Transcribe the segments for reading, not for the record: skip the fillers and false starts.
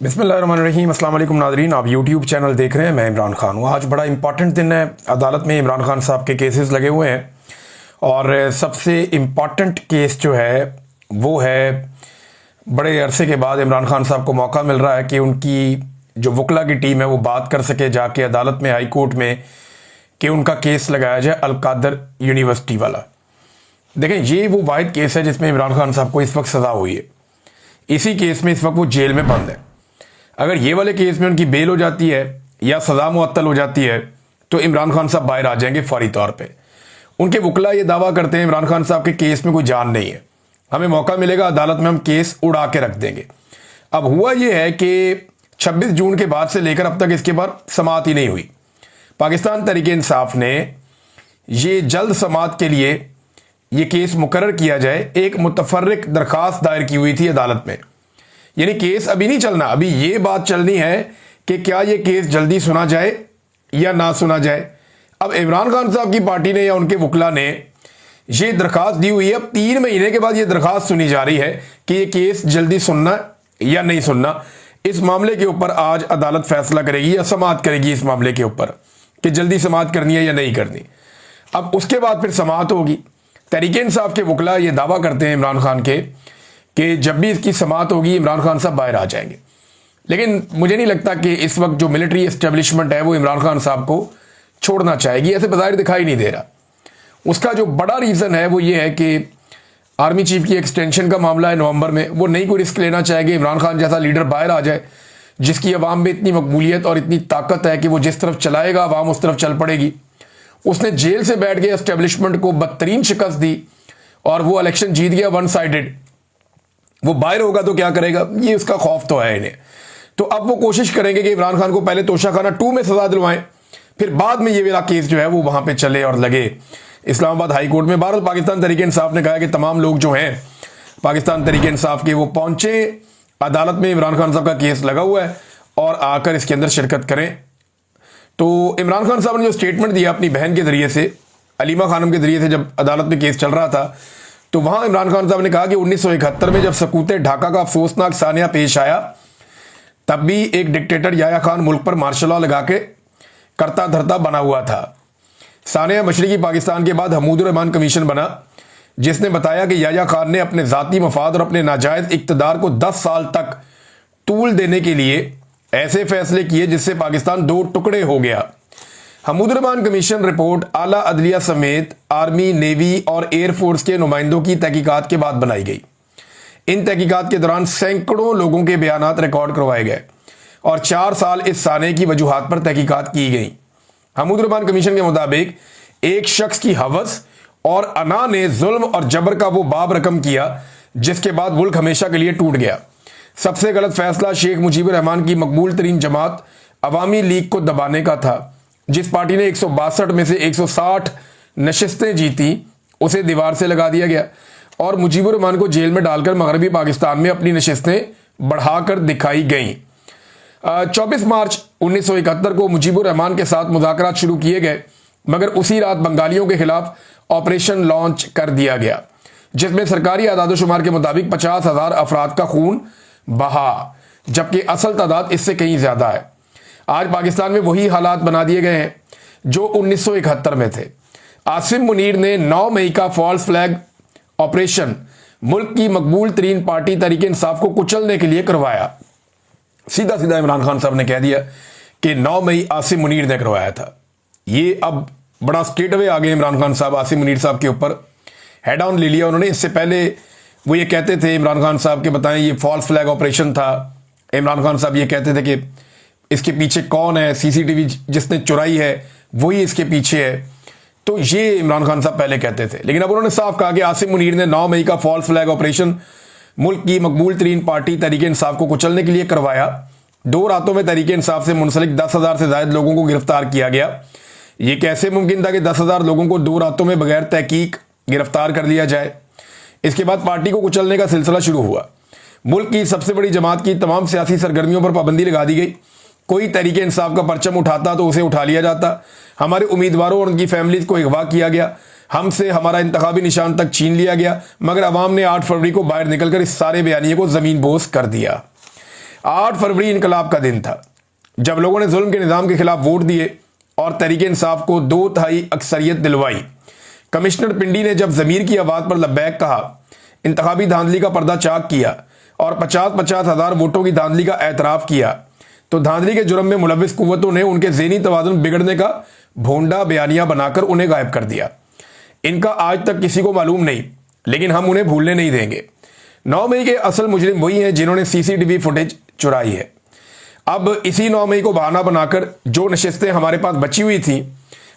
बिस्मिल्लाहिर्रहमानिर्रहीम। अस्सलाम वालेकुम नाज़रीन, आप यूट्यूब चैनल देख रहे हैं। मैं इमरान खान हूँ। आज बड़ा इंपॉर्टेंट दिन है। अदालत में इमरान खान साहब के केसेस लगे हुए हैं और सबसे इम्पॉर्टेंट केस जो है वो है, बड़े अरसे के बाद इमरान खान साहब को मौका मिल रहा है कि उनकी जो वकला की टीम है वो बात कर सके जाके अदालत में, हाई कोर्ट में, कि उनका केस लगाया जाए अल-कादर यूनिवर्सिटी वाला। देखें, ये वो वाहिद केस है जिसमें इमरान खान साहब को इस वक्त सज़ा हुई है। इसी केस में इस वक्त वो जेल में बंद है। अगर ये वाले केस में उनकी बेल हो जाती है या सज़ा मुअत्तल हो जाती है तो इमरान खान साहब बाहर आ जाएंगे फौरी तौर पे। उनके वकला ये दावा करते हैं इमरान खान साहब के केस में कोई जान नहीं है, हमें मौका मिलेगा अदालत में, हम केस उड़ा के रख देंगे। अब हुआ ये है कि 26 जून के बाद से लेकर अब तक इसके बाद समाअत ही नहीं हुई। पाकिस्तान तहरीक इंसाफ ने ये जल्द समाअत के लिए ये केस मुकर्रर किया जाए, एक मुतफर्रिक दरखास्त दायर की हुई थी अदालत में। यानी केस अभी नहीं चलना, अभी ये बात चलनी है कि क्या ये केस जल्दी सुना जाए या ना सुना जाए। अब इमरान खान साहब की पार्टी ने या उनके वकला ने ये दरखास्त दी हुई है। अब 3 महीने के बाद ये दरखास्त सुनी जा रही है कि ये केस जल्दी सुनना या नहीं सुनना। इस मामले के ऊपर आज अदालत फैसला करेगी या समाअत करेगी इस मामले के ऊपर कि जल्दी समाअत करनी है या नहीं करनी। अब उसके बाद फिर समाअत होगी। तहरीक इंसाफ के वकला ये दावा करते हैं इमरान खान के कि जब भी इसकी समाअत होगी इमरान खान साहब बाहर आ जाएंगे। लेकिन मुझे नहीं लगता कि इस वक्त जो मिलिट्री एस्टेब्लिशमेंट है वो इमरान खान साहब को छोड़ना चाहेगी, ऐसे बज़ाहिर दिखाई नहीं दे रहा। उसका जो बड़ा रीज़न है वो ये है कि आर्मी चीफ की एक्सटेंशन का मामला है नवंबर में, वो नहीं कोई रिस्क लेना चाहेगी। इमरान खान जैसा लीडर बाहर आ जाए जिसकी अवाम में इतनी मकबूलियत और इतनी ताकत है कि वो जिस तरफ चलाएगा अवाम उस तरफ चल पड़ेगी। उसने जेल से बैठ के एस्टेब्लिशमेंट को बदतरीन शिकस्त दी और वो इलेक्शन जीत गया वन साइडेड। वो बाहर होगा तो क्या करेगा, ये उसका खौफ तो है इन्हें। तो अब वो कोशिश करेंगे कि इमरान खान को पहले तोशाखाना 2 में सजा दिलवाएं, फिर बाद में ये वाला केस जो है वो वहां पे चले और लगे इस्लामाबाद हाई कोर्ट में। बहरहाल पाकिस्तान तहरीक इंसाफ ने कहा कि तमाम लोग जो हैं पाकिस्तान तहरीक इंसाफ के वो पहुंचे अदालत में, इमरान खान साहब का केस लगा हुआ है और आकर इसके अंदर शिरकत करें। तो इमरान खान साहब ने जो स्टेटमेंट दिया अपनी बहन के जरिए से, अलीमा खानम के जरिए से, जब अदालत में केस चल रहा था, तो वहां इमरान खान साहब ने कहा कि 1971 में जब सकूत ढाका का अफसोसनाक सानिया पेश आया तब भी एक डिक्टेटर याया खान मुल्क पर मार्शल लॉ लगा के करता धरता बना हुआ था। सानिया मशरिकी पाकिस्तान के बाद हमूदुर रहमान कमीशन बना जिसने बताया कि याया खान ने अपने ज़ाती मफाद और अपने नाजायज़ इक़्तिदार को 10 साल तक तूल देने के लिए ऐसे फैसले किए जिससे पाकिस्तान 2 टुकड़े हो गया। हमूदुर रहमान कमीशन रिपोर्ट आला अदलिया समेत आर्मी, नेवी और एयरफोर्स के नुमाइंदों की तहकीकात के बाद बनाई गई। इन तहकीकात के दौरान सैकड़ों लोगों के बयानात रिकॉर्ड करवाए गए और 4 साल इस साने की वजूहात पर तहकीकात की गई। हमूदुर रहमान कमीशन के मुताबिक एक शख्स की हवस और अना ने जुल्म और जबर का वो बाब रकम किया जिसके बाद मुल्क हमेशा के लिए टूट गया। सबसे गलत फैसला शेख मुजीबुर रहमान की मकबूल तरीन जमात अवामी लीग को दबाने का था। जिस पार्टी ने 162 में से 160 नशिस्तें जीती उसे दीवार से लगा दिया गया और मुजीबुर रहमान को जेल में डालकर मगरबी पाकिस्तान में अपनी नशिस्तें बढ़ाकर दिखाई गईं। 24 मार्च 1971 को मुजीबुर रहमान के साथ मुज़ाकरात शुरू किए गए, मगर उसी रात बंगालियों के खिलाफ ऑपरेशन लॉन्च कर दिया गया जिसमें सरकारी आदादोशुमार के मुताबिक 50,000 अफराद का खून बहा, जबकि असल तादाद इससे कहीं ज्यादा है। आज पाकिस्तान में वही हालात बना दिए गए हैं जो 1971 में थे। आसिम मुनीर ने 9 मई का फॉल्स फ्लैग ऑपरेशन मुल्क की मकबूल तरीन पार्टी तहरीक इंसाफ को कुचलने के लिए करवाया। सीधा सीधा इमरान खान साहब ने कह दिया कि 9 मई आसिम मुनीर ने करवाया था। ये अब बड़ा स्ट्रेट अवे आ गए इमरान खान साहब आसिम मुनीर साहब के ऊपर, हेड ऑन ले लिया उन्होंने। इससे पहले वो ये कहते थे इमरान खान साहब के, बताएं ये फॉल्स फ्लैग ऑपरेशन था। इमरान खान साहब ये कहते थे कि इसके पीछे कौन है, सीसीटीवी जिसने चुराई है वही इसके पीछे है। तो ये इमरान खान साहब पहले कहते थे, लेकिन अब उन्होंने साफ कहा कि आसिम मुनीर ने 9 मई का फॉल्स फ्लैग ऑपरेशन मुल्क की मकबूल तरीन पार्टी तहरीक इंसाफ को कुचलने के लिए करवाया। 2 रातों में तहरीक इंसाफ से मुंसलिक 10,000 से ज्यादा लोगों को गिरफ्तार किया गया। ये कैसे मुमकिन था कि 10,000 लोगों को 2 रातों में बगैर तहकीक गिरफ्तार कर लिया जाए। इसके बाद पार्टी को कुचलने का सिलसिला शुरू हुआ। मुल्क की सबसे बड़ी जमात की तमाम सियासी सरगर्मियों पर पाबंदी लगा दी गई। कोई तहरीक इंसाफ का परचम उठाता तो उसे उठा लिया जाता। हमारे उम्मीदवारों और उनकी फैमिलीज को अगवा किया गया, हमसे हमारा इंतखाबी निशान तक छीन लिया गया, मगर अवाम ने 8 फरवरी को बाहर निकलकर इस सारे बयानिए को जमीन बोस कर दिया। 8 फरवरी इनकलाब का दिन था, जब लोगों ने जुल्म के निज़ाम के खिलाफ वोट दिए और तहरीक इंसाफ को 2/3 अक्सरियत दिलवाई। कमिश्नर पिंडी ने जब ज़मीर की आवाज़ पर लब्बैक कहा, इंतखाबी धांधली का पर्दा चाक किया और 50-50 हज़ार वोटों की धांधली का एतराफ़ किया, तो धांधली के जुर्म में मुलविस कुव्वतों ने उनके ज़हनी तवाज़ुन बिगड़ने का भोंडा बयानिया बनाकर उन्हें गायब कर दिया। इनका आज तक किसी को मालूम नहीं, लेकिन हम उन्हें भूलने नहीं देंगे। 9 मई के असल मुजरिम वही हैं जिन्होंने CCTV फुटेज चुराई है। अब इसी 9 मई को बहाना बनाकर जो नशिस्तें हमारे पास बची हुई थी,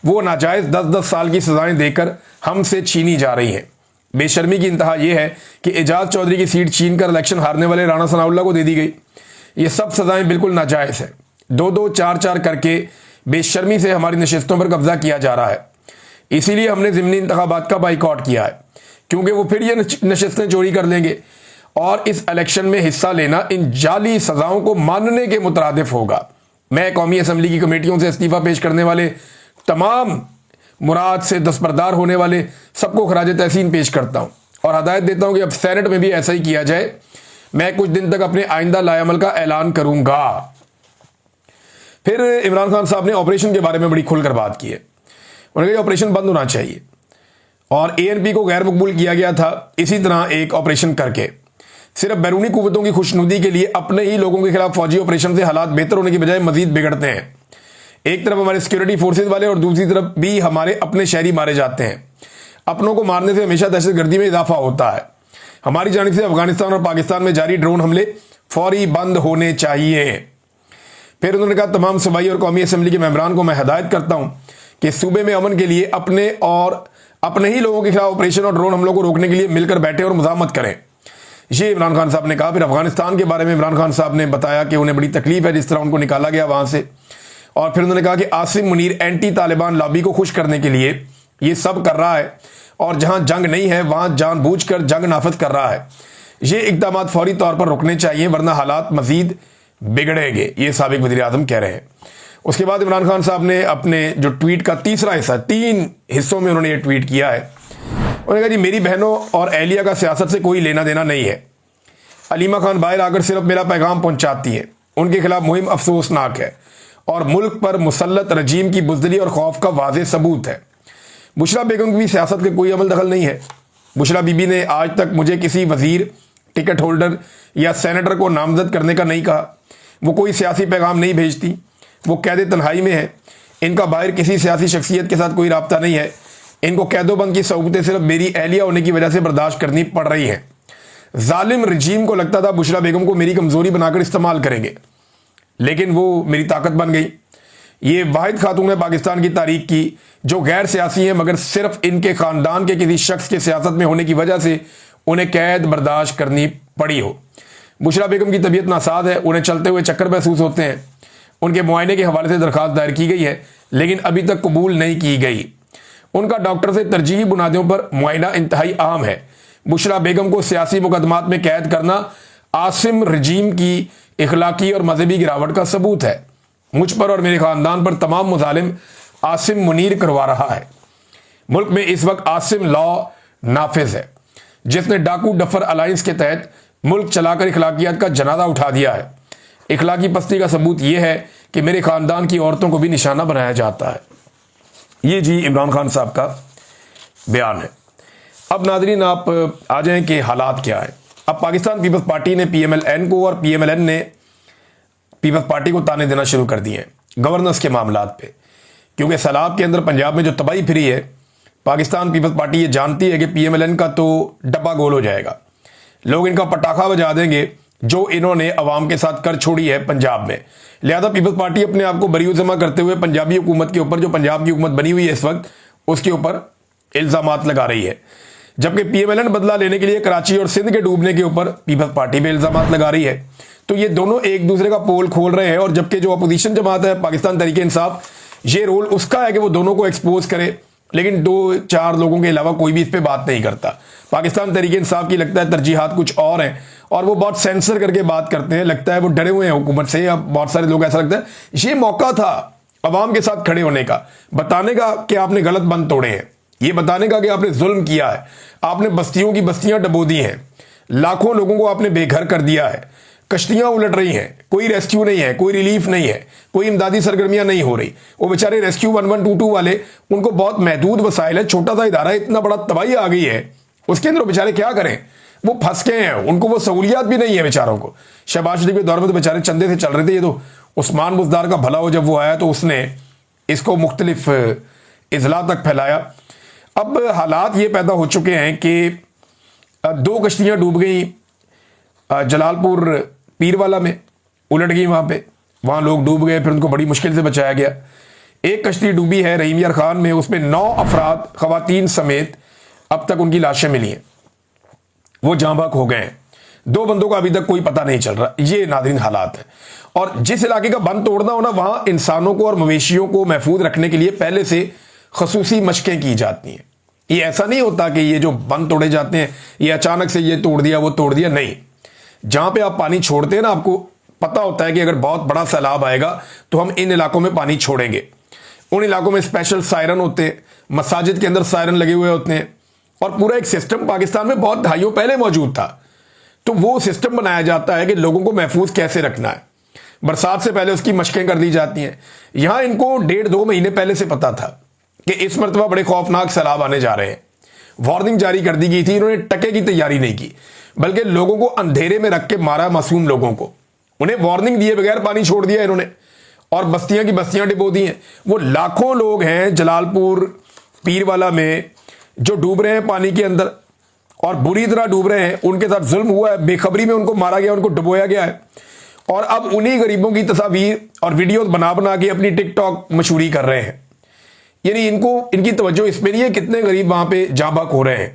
वो नाजायज़ 10-10 साल की सजाएं देकर हमसे छीनी जा रही हैं। बेशर्मी की इंतहा यह है कि एजाज चौधरी की सीट छीन कर इलेक्शन हारने वाले राणा सनाउल्लाह को दे दी गई। ये सब सजाएं बिल्कुल नाजायज़ है। 2-2, 4-4 करके बेशर्मी से हमारी नशिस्तों पर कब्जा किया जा रहा है। इसीलिए हमने ज़िमनी इंतखाबात का बाइकआउट किया है, क्योंकि वो फिर ये नशिस्तें चोरी कर लेंगे और इस इलेक्शन में हिस्सा लेना इन जाली सजाओं को मानने के मुतरादिफ होगा। मैं कौमी असम्बली की कमेटियों से इस्तीफ़ा पेश करने वाले तमाम मुराद से दस्तबरदार होने वाले सबको खराज तहसीन पेश करता हूँ और हदायत देता हूँ कि अब सेनेट में भी ऐसा ही किया जाए। मैं कुछ दिन तक अपने आइंदा लाएअमल का ऐलान करूंगा। फिर इमरान खान साहब ने ऑपरेशन के बारे में बड़ी खुलकर बात की है। उन्होंने कहा ऑपरेशन बंद होना चाहिए और ANP को गैर मकबूल किया गया था इसी तरह एक ऑपरेशन करके, सिर्फ बैरूनी कुव्वतों की खुशनुदी के लिए अपने ही लोगों के खिलाफ फौजी ऑपरेशन से हालात बेहतर होने की बजाय मजीद बिगड़ते हैं। एक तरफ हमारे सिक्योरिटी फोर्सेज वाले और दूसरी तरफ भी हमारे अपने शहरी मारे जाते हैं। अपनों को मारने से हमेशा दहशतगर्दी में इजाफा होता है। हमारी जानिब से अफगानिस्तान और पाकिस्तान में जारी ड्रोन हमले फौरी बंद होने चाहिए। फिर उन्होंने कहा तमाम सूबाई और कौमी असम्बली के मेंबरान को मैं हदायत करता हूं कि सूबे में अमन के लिए अपने और अपने ही लोगों के खिलाफ ऑपरेशन और ड्रोन हमलों को रोकने के लिए मिलकर बैठे और मुजामत करें। ये इमरान खान साहब ने कहा। फिर अफगानिस्तान के बारे में इमरान खान साहब ने बताया कि उन्हें बड़ी तकलीफ है जिस तरह उनको निकाला गया वहां से, और फिर उन्होंने कहा कि आसिम मुनीर एंटी तालिबान लॉबी को खुश करने के लिए ये सब कर रहा है और जहां जंग नहीं है वहां जानबूझकर जंग नाफिज कर रहा है। ये इकदाम फौरी तौर पर रुकने चाहिए वरना हालात मजीद बिगड़ेंगे, ये साबिक वज़ीर आज़म कह रहे हैं। उसके बाद इमरान खान साहब ने अपने जो ट्वीट का तीसरा हिस्सा, 3 हिस्सों में उन्होंने ये ट्वीट किया है। उन्होंने कहा जी मेरी बहनों और एहलिया का सियासत से कोई लेना देना नहीं है। अलीमा खान बाहर आकर सिर्फ मेरा पैगाम पहुंचाती है। उनके खिलाफ मुहिम अफसोसनाक है और मुल्क पर मुसल्लत रजीम की बुज़दिली और खौफ का वाज़ेह सबूत है। बुशरा बेगम की भी सियासत के कोई अमल दखल नहीं है। बुशरा बीबी ने आज तक मुझे किसी वजीर, टिकट होल्डर या सेनेटर को नामजद करने का नहीं कहा। वो कोई सियासी पैगाम नहीं भेजती। वो कैद तन्हाई में है। इनका बाहर किसी सियासी शख्सियत के साथ कोई राब्ता नहीं है। इनको कैदोबंद की सऊबतें सिर्फ मेरी एहलिया होने की वजह से बर्दाश्त करनी पड़ रही हैं। जालिम रजीम को लगता था बुशरा बेगम को मेरी कमज़ोरी बनाकर इस्तेमाल करेंगे, लेकिन वो मेरी ताकत बन गई। ये वाहिद खातून है पाकिस्तान की तारीख की जो गैर सियासी है, मगर सिर्फ इनके ख़ानदान के किसी शख्स के सियासत में होने की वजह से उन्हें कैद बर्दाश्त करनी पड़ी हो। बुशरा बेगम की तबीयत नासाज है, उन्हें चलते हुए चक्कर महसूस होते हैं। उनके मुआयने के हवाले से दरख्वास्त दायर की गई है, लेकिन अभी तक कबूल नहीं की गई। उनका डॉक्टर से तरजीही बुनियादों पर मुआयना इंतहाई अहम है। बुशरा बेगम को सियासी मुकदमात में कैद करना आसिम रजीम की इखलाकी और मजहबी गिरावट का सबूत है। मुझ पर और मेरे ख़ानदान पर तमाम मुजालिम आसिम मुनीर करवा रहा है। मुल्क में इस वक्त आसिम लॉ नाफिज है, जिसने डाकू डफर अलायंस के तहत मुल्क चलाकर इखलाकियात का जनाजा उठा दिया है। इखलाकी पस्ती का सबूत यह है कि मेरे ख़ानदान की औरतों को भी निशाना बनाया जाता है। ये जी इमरान खान साहब का बयान है। अब नाज़रीन आप आ जाएं कि हालात क्या है। अब पाकिस्तान पीपल्स पार्टी ने PMLN को और PMLN ने पीपल्स पार्टी को ताने देना शुरू कर दिए हैं गवर्नेंस के मामलात पे, क्योंकि सैलाब के अंदर पंजाब में जो तबाही फिरी है, पाकिस्तान पीपल्स पार्टी ये जानती है कि PMLN का तो डब्बा गोल हो जाएगा। लोग इनका पटाखा बजा देंगे जो इन्होंने अवाम के साथ कर छोड़ी है पंजाब में। लिहाजा पीपल्स पार्टी अपने आप को बरी जमा करते हुए पंजाबी हुकूमत के ऊपर, जो पंजाब की हुकूमत बनी हुई है इस वक्त, उसके ऊपर इल्ज़ामात लगा रही है। जबकि PMLN बदला लेने के लिए कराची और सिंध के डूबने के ऊपर पीपल्स पार्टी पे इल्ज़ामात लगा रही है। तो ये दोनों एक दूसरे का पोल खोल रहे हैं, और जबकि जो अपोजिशन जमात है पाकिस्तान तहरीक इंसाफ, ये रोल उसका है कि वो दोनों को एक्सपोज करे, लेकिन 2-4 लोगों के अलावा कोई भी इस पर बात नहीं करता। पाकिस्तान तहरीक इंसाफ की लगता है तरजीहात कुछ और हैं और वो बहुत सेंसर करके बात करते हैं। लगता है वो डरे हुए हैं हुकूमत से, या बहुत सारे लोग ऐसा लगता है ये मौका था अवाम के साथ खड़े होने का, बताने का कि आपने गलत बंद तोड़े हैं, ये बताने का कि आपने जुल्म किया है, आपने बस्तियों की बस्तियां डबो दी हैं, लाखों लोगों को आपने बेघर कर दिया है, कश्तियां उलट रही हैं, कोई रेस्क्यू नहीं है, कोई रिलीफ नहीं है, कोई इमदादी सरगर्मियां नहीं हो रही। वो बेचारे रेस्क्यू 1122 वाले, उनको बहुत महदूद वसाइल है, छोटा सा इदारा है, इतना बड़ा तबाही आ गई है उसके अंदर, वो बेचारे क्या करें, वो फंस गए हैं, उनको वो सहूलियात भी नहीं है बेचारों को। शहबाज शरीफ के दौर में तो बेचारे चंदे से चल रहे थे। ये तो उस्मान बुज़दार का भला हो, जब वो आया तो उसने इसको मुख्तलिफ इजला तक फैलाया। अब हालात ये पैदा हो चुके हैं कि 2 कश्तियां डूब गई जलालपुर पीरवाला में, उलट गई वहाँ लोग डूब गए, फिर उनको बड़ी मुश्किल से बचाया गया। एक कश्ती डूबी है रहीम यार खान में, उसमें 9 अफराद खवातीन समेत अब तक उनकी लाशें मिली हैं, वो जाँ बहक हो गए हैं। 2 बंदों का अभी तक कोई पता नहीं चल रहा। ये नाज़रीन हालात है। और जिस इलाके का बंद तोड़ना हो ना, वहाँ इंसानों को और मवेशियों को महफूज रखने के लिए पहले से खसूसी मशकें की जाती हैं। ये ऐसा नहीं होता कि ये जो बंद तोड़े जाते हैं ये अचानक से ये तोड़ दिया वो तोड़ दिया, नहीं। जहाँ पे आप पानी छोड़ते हैं ना, आपको पता होता है कि अगर बहुत बड़ा सैलाब आएगा तो हम इन इलाकों में पानी छोड़ेंगे। उन इलाकों में स्पेशल सायरन होते हैं, मसाजिद के अंदर सायरन लगे हुए होते हैं, और पूरा एक सिस्टम पाकिस्तान में बहुत दहाइयों पहले मौजूद था। तो वो सिस्टम बनाया जाता है कि लोगों को महफूज कैसे रखना है। बरसात से पहले उसकी मशकें कर दी जाती हैं। यहां इनको 1.5-2 महीने पहले से पता था कि इस मरतबा बड़े खौफनाक सैलाब आने जा रहे हैं। वार्निंग जारी कर दी गई थी, इन्होंने टके की तैयारी नहीं की, बल्कि लोगों को अंधेरे में रख के मारा, मासूम लोगों को। उन्हें वार्निंग दिए बगैर पानी छोड़ दिया इन्होंने, और बस्तियां की बस्तियां डिबो दी हैं। वो लाखों लोग हैं जलालपुर पीरवाला में जो डूब रहे हैं पानी के अंदर, और बुरी तरह डूब रहे हैं। उनके साथ जुल्म हुआ है, बेखबरी में उनको मारा गया, उनको डुबोया गया है। और अब उन्हीं गरीबों की तस्वीर और वीडियोस बना बना के अपनी टिकटॉक मशहूरी कर रहे हैं। यानी इनकी तवज्जो इसमें नहीं है कितने गरीब वहां पे जाँ बहक हो रहे हैं,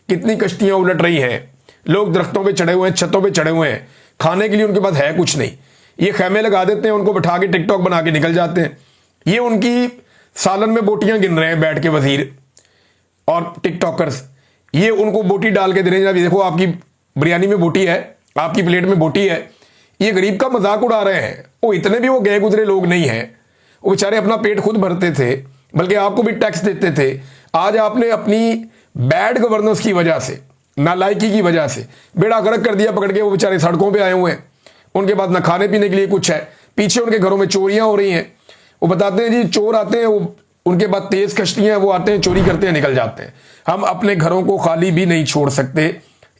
कितनी कश्तियां उलट रही हैं, लोग दरख्तों पे चढ़े हुए हैं, छतों पे चढ़े हुए हैं, खाने के लिए उनके पास है कुछ नहीं। ये खैमे लगा देते हैं, उनको बैठा के टिकटॉक बना के निकल जाते हैं। ये उनकी सालन में बोटियां गिन रहे हैं बैठ के वजीर और टिकटॉकर्स। ये उनको बोटी डाल के दे रहे हैं, देखो आपकी बिरयानी में बोटी है, आपकी प्लेट में बोटी है। ये गरीब का मजाक उड़ा रहे हैं। वो इतने भी वो गए गुजरे लोग नहीं हैं, वो बेचारे अपना पेट खुद भरते थे, बल्कि आपको भी टैक्स देते थे। आज आपने अपनी बैड गवर्नेंस की वजह से, नालायकी की वजह से बेड़ा गर्क कर दिया पकड़ के। वो बेचारे सड़कों पे आए हुए हैं, उनके पास ना खाने पीने के लिए कुछ है, पीछे उनके घरों में चोरियां हो रही हैं। वो बताते हैं जी चोर आते हैं, वो उनके पास तेज कश्तियां हैं, वो आते हैं चोरी करते हैं निकल जाते हैं। हम अपने घरों को खाली भी नहीं छोड़ सकते,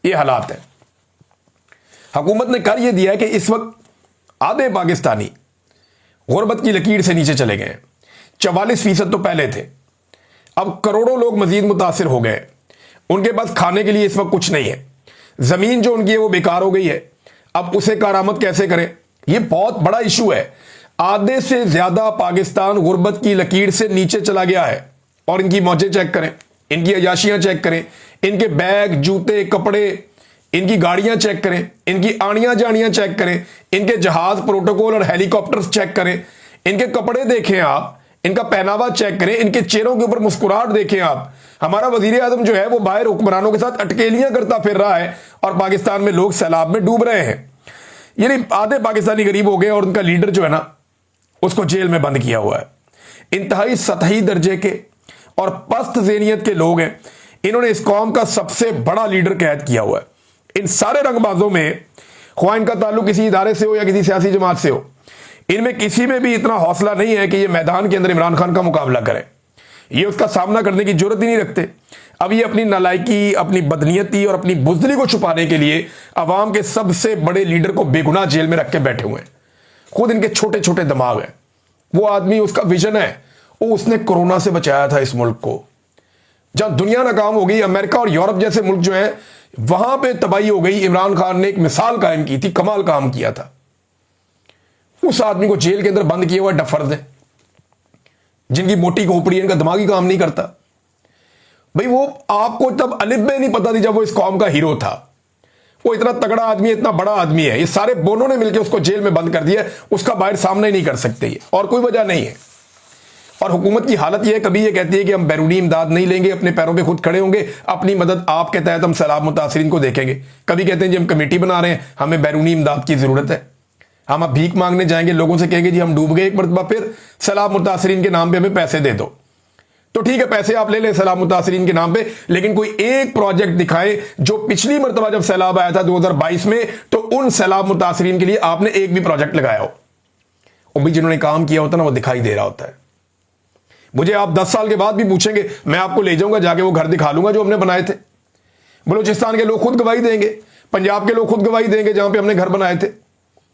ये हालात है। हुकूमत ने कर ये दिया है कि इस वक्त आधे पाकिस्तानी गुर्बत की लकीर से नीचे चले गए। 44% तो पहले थे, अब करोड़ों लोग मजीद मुतासिर हो गए। उनके पास खाने के लिए इस वक्त कुछ नहीं है, जमीन जो उनकी है वो बेकार हो गई है। अब उसे कारामत कैसे करें, ये बहुत बड़ा इशू है। आधे से ज्यादा पाकिस्तान गुर्बत की लकीर से नीचे चला गया है। और इनकी मौजें चेक करें, इनकी अयाशियां चेक करें, इनके बैग, जूते, कपड़े, इनकी गाड़ियां चेक करें, इनकी आनियां जानियां चेक करें, इनके जहाज, प्रोटोकॉल और हेलीकॉप्टर्स चेक करें, इनके कपड़े देखें आप, इनका पहनावा चेक करें, इनके चेहरों के ऊपर मुस्कुराहट देखें आप। हमारा वजीर आजम जो है वो बाहर हुक्मरानों के साथ अटकेलियां करता फिर रहा है, और पाकिस्तान में लोग सैलाब में डूब रहे हैं। यानी आधे पाकिस्तानी गरीब हो गए, और उनका लीडर जो है ना उसको जेल में बंद किया हुआ है। इंतहाई सतही दर्जे के और पस्त ज़हनियत के लोग हैं। इन्होंने इस कौम का सबसे बड़ा लीडर कैद किया हुआ है। इन सारे रंगबाजों में, ख्वाह इनका ताल्लुक किसी इदारे से हो या किसी सियासी जमात से हो, इनमें किसी में भी इतना हौसला नहीं है कि ये मैदान के अंदर इमरान खान का मुकाबला करें। ये उसका सामना करने की जरूरत ही नहीं रखते। अब ये अपनी नालायकी, अपनी बदनीयती और अपनी बुज़दिली को छुपाने के लिए अवाम के सबसे बड़े लीडर को बेगुनाह जेल में रख के बैठे हुए हैं। खुद इनके छोटे छोटे दिमाग हैं। वो आदमी, उसका विजन है, वो उसने कोरोना से बचाया था इस मुल्क को। जहां दुनिया नाकाम हो गई, अमेरिका और यूरोप जैसे मुल्क जो है वहां पे तबाही हो गई, इमरान खान ने एक मिसाल कायम की थी, कमाल काम किया था। उस आदमी को जेल के अंदर बंद किया हुआ डफर्द है, जिनकी मोटी खोपड़ी है, इनका दिमाग ही काम नहीं करता। भाई वो आपको तब अलिफ बे नहीं पता थी जब वो इस कौम का हीरो था। वो इतना तगड़ा आदमी है, इतना बड़ा आदमी है, ये सारे बोनों ने मिलकर उसको जेल में बंद कर दिया। उसका बाहर सामना ही नहीं कर सकते ये, और कोई वजह नहीं है। और हुकूमत की हालत ये है, कभी ये कहती है कि हम बैरूनी इमदाद नहीं लेंगे, अपने पैरों पे खुद खड़े होंगे, अपनी मदद आपके तहत हम सैलाब मुतासरीन को देखेंगे। कभी कहते हैं जी हम कमेटी बना रहे हैं, हमें बैरूनी इमदाद की जरूरत है, हम अब भीख मांगने जाएंगे, लोगों से कहेंगे जी हम डूब गए एक मरतबा, फिर सैलाब मुतासरीन के नाम पे हमें पैसे दे दो। तो ठीक है, पैसे आप ले लें सैलाब मुतासरीन के नाम पे, लेकिन कोई एक प्रोजेक्ट दिखाएं जो पिछली मरतबा जब सैलाब आया था 2022 में, तो उन सैलाब मुतासरीन के लिए आपने एक भी प्रोजेक्ट लगाया हो। और भी जिन्होंने काम किया होता ना, वो दिखाई दे रहा होता है। मुझे आप 10 साल के बाद भी पूछेंगे, मैं आपको ले जाऊंगा, जाके वो घर दिखा लूंगा जो हमने बनाए थे। बलूचिस्तान के लोग खुद गवाही देंगे, पंजाब के लोग खुद गवाही देंगे, जहां पे हमने घर बनाए थे।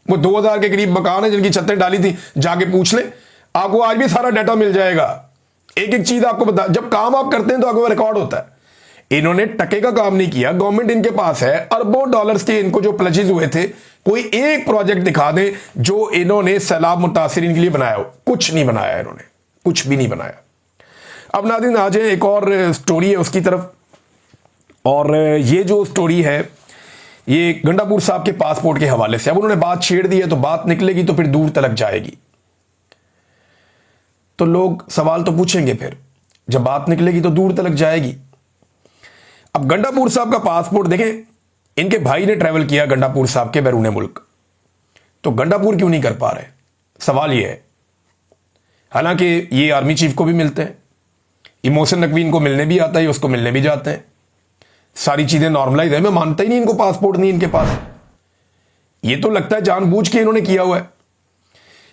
वो 2000 के करीब मकान है जिनकी छतें डाली थी, जाके पूछ लें, आपको आज भी सारा डाटा मिल जाएगा। एक एक चीज आपको बता, जब काम आप करते हैं तो आपको रिकॉर्ड होता है। इन्होंने टके का काम नहीं किया, गवर्नमेंट इनके पास है, अरबों डॉलर्स के इनको जो प्लेजेस हुए थे, कोई एक प्रोजेक्ट दिखा दें जो इन्होंने सैलाब मुतासरीन के लिए बनाया हो। कुछ नहीं बनाया इन्होंने, कुछ भी नहीं बनाया। अब नाज़रीन आ जाए एक और स्टोरी है उसकी तरफ, और ये जो स्टोरी है ये गंडापुर साहब के पासपोर्ट के हवाले से। अब उन्होंने बात छेड़ दी है तो बात निकलेगी तो फिर दूर तलक जाएगी। तो लोग सवाल तो पूछेंगे, फिर जब बात निकलेगी तो दूर तलक जाएगी। अब गंडापुर साहब का पासपोर्ट देखें, इनके भाई ने ट्रैवल किया गंडापुर साहब के बैरून मुल्क, तो गंडापुर क्यों नहीं कर पा रहे, सवाल यह है। हालांकि ये आर्मी चीफ को भी मिलते हैं, ये मोहसिन नकवी इनको मिलने भी आता है, उसको मिलने भी जाते हैं, सारी चीजें नॉर्मलाइज है। मैं मानता ही नहीं इनको पासपोर्ट नहीं इनके पास। ये तो लगता है जानबूझ के इन्होंने किया हुआ है।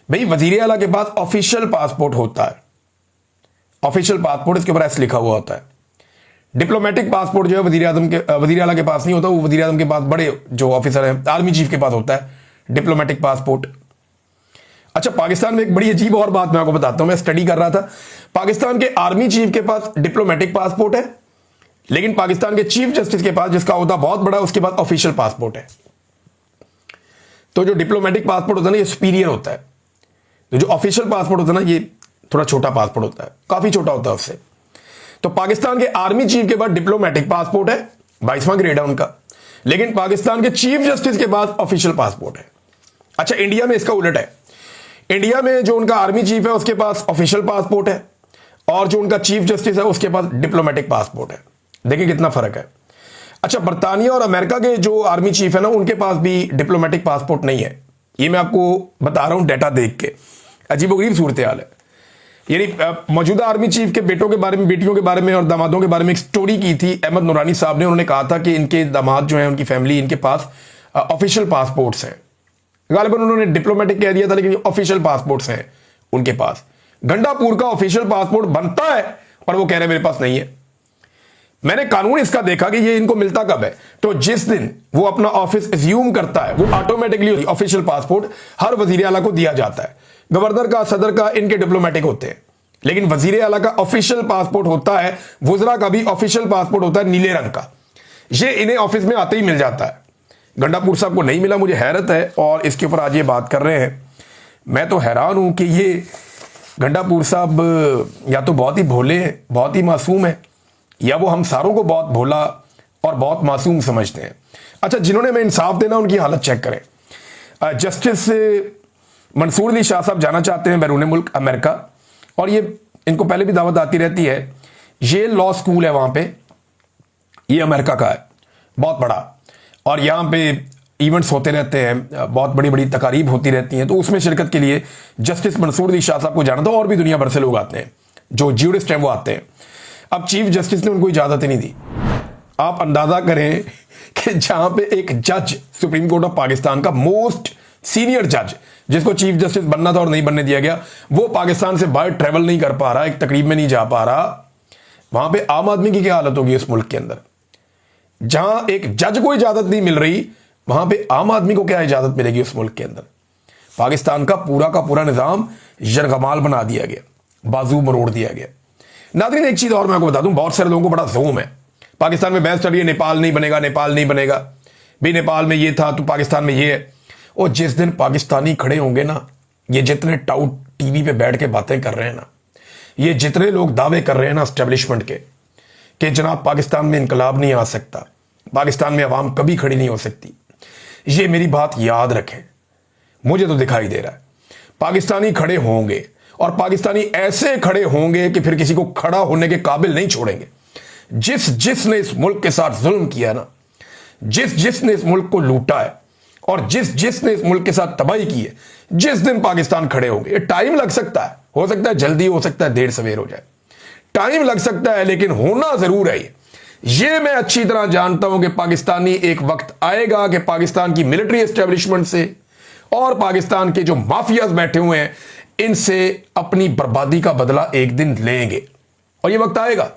भाई वजीर आला के पास ऑफिशियल पासपोर्ट होता है, ऑफिशियल पासपोर्ट, इसके ऊपर ऐसे लिखा हुआ होता है। डिप्लोमेटिक पासपोर्ट जो है वजीर आला के पास नहीं होता, वो वजीर आजम के पास, बड़े जो ऑफिसर हैं, आर्मी चीफ के पास होता है डिप्लोमेटिक पासपोर्ट। अच्छा, पाकिस्तान में एक बड़ी अजीब और बात मैं आपको बताता हूं, मैं स्टडी कर रहा था। पाकिस्तान के आर्मी चीफ के पास डिप्लोमेटिक पासपोर्ट है, लेकिन पाकिस्तान के चीफ जस्टिस के पास, जिसका ओहदा बहुत बड़ा है, उसके पास ऑफिशियल पासपोर्ट है। तो जो डिप्लोमेटिक पासपोर्ट होता है ना, ये सुपीरियर होता है। तो जो ऑफिशियल पासपोर्ट होता है ना, ये थोड़ा छोटा पासपोर्ट होता है, काफी छोटा होता है उससे। तो पाकिस्तान के आर्मी चीफ के पास डिप्लोमेटिक पासपोर्ट है, 22वां ग्रेड है उनका, लेकिन पाकिस्तान के चीफ जस्टिस के पास ऑफिशियल पासपोर्ट है। अच्छा, इंडिया में इसका उलट है। इंडिया में जो उनका आर्मी चीफ है उसके पास ऑफिशियल पासपोर्ट है, और जो उनका चीफ जस्टिस है उसके पास डिप्लोमेटिक पासपोर्ट है। देखिए कितना फर्क है। अच्छा, बर्तानिया और अमेरिका के जो आर्मी चीफ है ना, उनके पास भी डिप्लोमेटिक पासपोर्ट नहीं है। ये मैं आपको बता रहा हूं डाटा देख के, अजीबोगरीब सूरत हाल है। यानी मौजूदा आर्मी चीफ के बेटों के बारे में, बेटियों के बारे में और दामादों के बारे में एक स्टोरी की थी अहमद नूरानी साहब ने। उन्होंने कहा था कि इनके दामाद जो हैं, उनकी फैमिली, इनके पास ऑफिशियल पासपोर्ट्स हैं। गालिबन उन्होंने डिप्लोमेटिक कह दिया था, लेकिन ऑफिशियल पासपोर्ट्स हैं उनके पास। गंडापुर का ऑफिशियल पासपोर्ट बनता है, पर वो कह रहे मेरे पास नहीं है। मैंने कानून इसका देखा कि ये इनको मिलता कब है, तो जिस दिन वो अपना ऑफिस एज्यूम करता है, वो ऑटोमेटिकली ऑफिशियल पासपोर्ट हर वजीर आला को दिया जाता है। गवर्नर का, सदर का, इनके डिप्लोमेटिक होते हैं, लेकिन वजीर आला का ऑफिशियल पासपोर्ट होता है, वुजरा का भी ऑफिशियल पासपोर्ट होता है नीले रंग का। ये इन्हें ऑफिस में आते ही मिल जाता है। गंडापुर साहब को नहीं मिला, मुझे हैरत है, और इसके ऊपर आज ये बात कर रहे हैं। मैं तो हैरान हूं कि ये गंडापुर साहब या तो बहुत ही भोले हैं, बहुत ही मासूम है, या वो हम सारों को बहुत भोला और बहुत मासूम समझते हैं। अच्छा, जिन्होंने मैं इंसाफ देना, उनकी हालत चेक करें। जस्टिस मंसूर अली शाह साहब जाना चाहते हैं बैरून मुल्क अमेरिका, और ये इनको पहले भी दावत आती रहती है। ये लॉ स्कूल है वहां पे, ये अमेरिका का है, बहुत बड़ा, और यहाँ पे इवेंट्स होते रहते हैं, बहुत बड़ी बड़ी तकारीब होती रहती हैं। तो उसमें शिरकत के लिए जस्टिस मंसूर अली शाह साहब को जाना था, और भी दुनिया भर से लोग आते हैं, जो ज्यूरिस्ट हैं वो आते हैं। अब चीफ जस्टिस ने उनको इजाजत ही नहीं दी। आप अंदाजा करें कि जहां पे एक जज, सुप्रीम कोर्ट ऑफ पाकिस्तान का मोस्ट सीनियर जज, जिसको चीफ जस्टिस बनना था और नहीं बनने दिया गया, वो पाकिस्तान से बाहर ट्रेवल नहीं कर पा रहा, एक तकरीब में नहीं जा पा रहा। वहां पे आम आदमी की क्या हालत होगी इस मुल्क के अंदर? जहां एक जज को इजाजत नहीं मिल रही, वहां पे आम आदमी को क्या इजाजत मिलेगी उस मुल्क के अंदर? पाकिस्तान का पूरा निजाम यरगमाल बना दिया गया, बाजू मरोड़ दिया गया। नाज़रीन, एक चीज और मैं आपको बता दूं, बहुत सारे लोगों को बड़ा जोम है। पाकिस्तान में बहस चल रही है, नेपाल नहीं बनेगा, नेपाल नहीं बनेगा, भाई नेपाल में ये था तो पाकिस्तान में ये है। और जिस दिन पाकिस्तानी खड़े होंगे ना, ये जितने टाउट टीवी पे बैठ के बातें कर रहे हैं ना, ये जितने लोग दावे कर रहे हैं ना एस्टेब्लिशमेंट के कि जनाब पाकिस्तान में इनकलाब नहीं आ सकता, पाकिस्तान में अवाम कभी खड़ी नहीं हो सकती, ये मेरी बात याद रखें। मुझे तो दिखाई दे रहा है पाकिस्तानी खड़े होंगे, और पाकिस्तानी ऐसे खड़े होंगे कि फिर किसी को खड़ा होने के काबिल नहीं छोड़ेंगे। जिसने इस मुल्क के साथ जुल्म किया ना, जिसने इस मुल्क को लूटा है, और जिसने इस मुल्क के साथ तबाही की है, जिस दिन पाकिस्तान खड़े होंगे, ये टाइम लग सकता है, हो सकता है जल्दी, हो सकता है देर सवेर हो जाए, टाइम लग सकता है लेकिन होना जरूर है। ये मैं अच्छी तरह जानता हूं कि पाकिस्तानी एक वक्त आएगा कि पाकिस्तान की मिलिट्री एस्टेब्लिशमेंट से और पाकिस्तान के जो माफियाज बैठे हुए हैं इनसे अपनी बर्बादी का बदला एक दिन लेंगे और ये वक्त आएगा।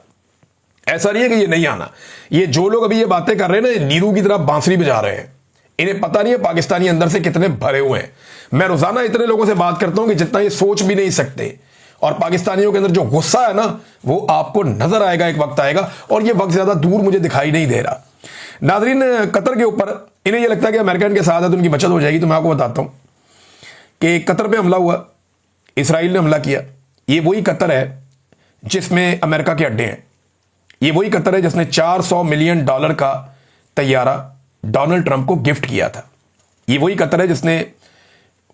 ऐसा नहीं है कि ये नहीं आना। ये जो लोग अभी ये बातें कर रहे हैं ना, नीरू की तरह बांसुरी बजा रहे हैं, इन्हें पता नहीं है पाकिस्तानी अंदर से कितने भरे हुए हैं। मैं रोजाना इतने लोगों से बात करता हूं कि जितना ये सोच भी नहीं सकते। और पाकिस्तानियों के अंदर जो गुस्सा है ना, वो आपको नजर आएगा, एक वक्त आएगा और ये वक्त ज्यादा दूर मुझे दिखाई नहीं दे रहा। नाजरीन, कतर के ऊपर इन्हें यह लगता है कि अमेरिकन के साथ है तो उनकी बचत हो जाएगी। तो मैं आपको बताता हूं कि कतर पे हमला हुआ, इसराइल ने हमला किया। ये वही कतर है जिसमें अमेरिका के अड्डे हैं। ये वही कतर है जिसने $400 मिलियन का तैयारा डोनाल्ड ट्रंप को गिफ्ट किया था। ये वही कतर है जिसने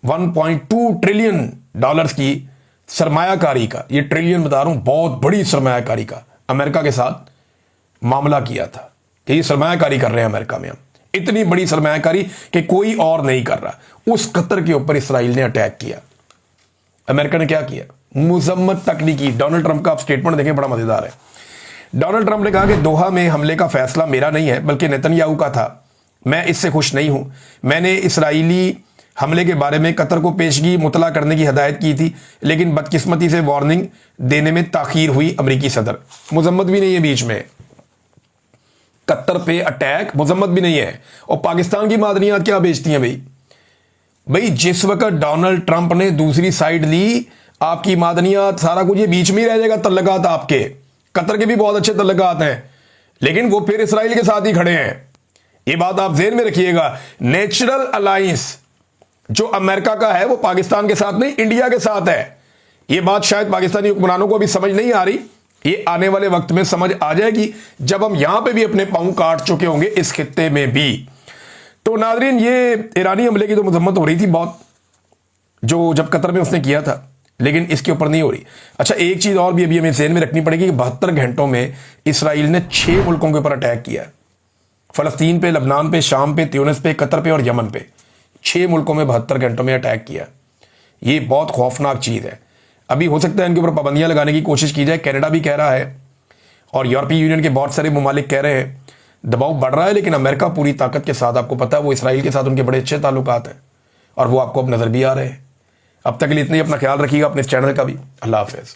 1.2 ट्रिलियन डॉलर्स की सरमायाकारी का, ये ट्रिलियन बता रहा हूं, बहुत बड़ी सरमायाकारी का अमेरिका के साथ मामला किया था कि ये सरमायाकारी कर रहे हैं अमेरिका में हम, इतनी बड़ी सरमायाकारी कि कोई और नहीं कर रहा। उस कतर के ऊपर इसराइल ने अटैक किया। अमेरिका ने क्या किया? मुजम्मत तक नहीं की। डोनाल्ड ट्रंप का आप स्टेटमेंट देखें, बड़ा मजेदार है। डोनाल्ड ट्रंप ने कहा कि दोहा में हमले का फैसला मेरा नहीं है बल्कि नेतन्याहू का था। मैं इससे खुश नहीं हूं। मैंने इसराइली हमले के बारे में कतर को पेशगी मुतला करने की हिदायत की थी, लेकिन बदकिस्मती से वार्निंग देने में ताखीर हुई। अमेरिकी सदर मुजम्मत भी नहीं है बीच में, कतर पे अटैक मुजम्मत भी नहीं है। और पाकिस्तान की मादनियात क्या बेचती हैं भाई? जिस वक्त डोनाल्ड ट्रंप ने दूसरी साइड ली, आपकी मादनियात सारा कुछ ये बीच में ही रह जाएगा। तल्लकात आपके कतर के भी बहुत अच्छे तल्लकात हैं, लेकिन वो फिर इसराइल के साथ ही खड़े हैं। ये बात आप ज़हन में रखिएगा। नेचुरल अलायंस जो अमेरिका का है वो पाकिस्तान के साथ नहीं, इंडिया के साथ है। ये बात शायद पाकिस्तानी हुक्मरानों को अभी समझ नहीं आ रही। ये आने वाले वक्त में समझ आ जाएगी जब हम यहां पे भी अपने पांव काट चुके होंगे, इस खित्ते में भी। तो नाजरीन, ये ईरानी हमले की तो मजम्मत हो रही थी बहुत, जो जब कतर में उसने किया था, लेकिन इसके ऊपर नहीं हो रही। अच्छा, एक चीज और भी अभी हमें ज़हन में रखनी पड़ेगी कि 72 घंटों में इसराइल ने 6 मुल्कों के ऊपर अटैक किया। फलस्तीन पे, लबनान पे, शाम पे, त्यूनिस पे, कतर पे और यमन पे। 6 मुल्कों में 72 घंटों में अटैक किया। ये बहुत खौफनाक चीज़ है। अभी हो सकता है इनके ऊपर पाबंदियां लगाने की कोशिश की जाए। कनाडा भी कह रहा है और यूरोपीय यूनियन के बहुत सारे ममालिक कह रहे हैं। दबाव बढ़ रहा है, लेकिन अमेरिका पूरी ताकत के साथ, आपको पता है वो इसराइल के साथ उनके बड़े अच्छे ताल्लुकात हैं और वो आपको अब नजर भी आ रहे हैं। अब तक के लिए इतने ही। अपना ख्याल रखिएगा, अपने इस चैनल का भी। अल्लाह हाफिज़।